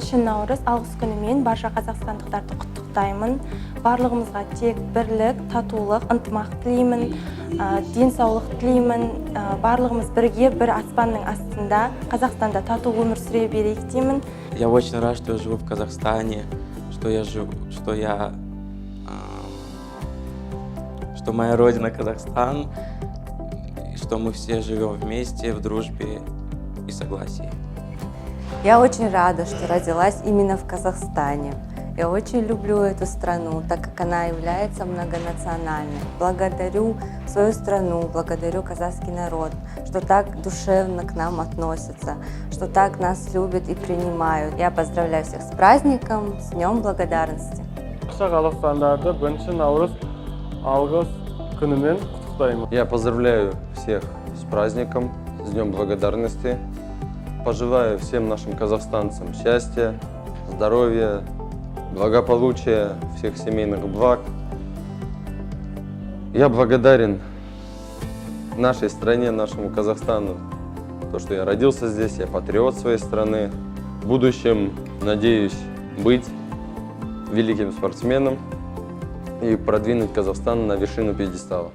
1 наурыз алғыс күнімен барша қазақстандықтарды құттықтаймын. Барлығымызға тек бірлік, татулық, ынтымақ тілеймін, денсаулық тілеймін. Барлығымыз бірге бір аспанның астында Қазақстанда тату өмір сүре берейік деймін. Я очень рад, что я живу в Казахстане, что моя родина Казахстан, и что мы все живем вместе, в дружбе и согласии. Я очень рада, что родилась именно в Казахстане. Я очень люблю эту страну, так как она является многонациональной. Благодарю свою страну, благодарю казахский народ, что так душевно к нам относятся, что так нас любят и принимают. Я поздравляю всех с праздником, с Днем Благодарности. Я поздравляю всех с праздником, с Днем Благодарности. Пожелаю всем нашим казахстанцам счастья, здоровья, благополучия, всех семейных благ. Я благодарен нашей стране, нашему Казахстану, то, что я родился здесь, я патриот своей страны. В будущем надеюсь быть великим спортсменом и продвинуть Казахстан на вершину пьедестала.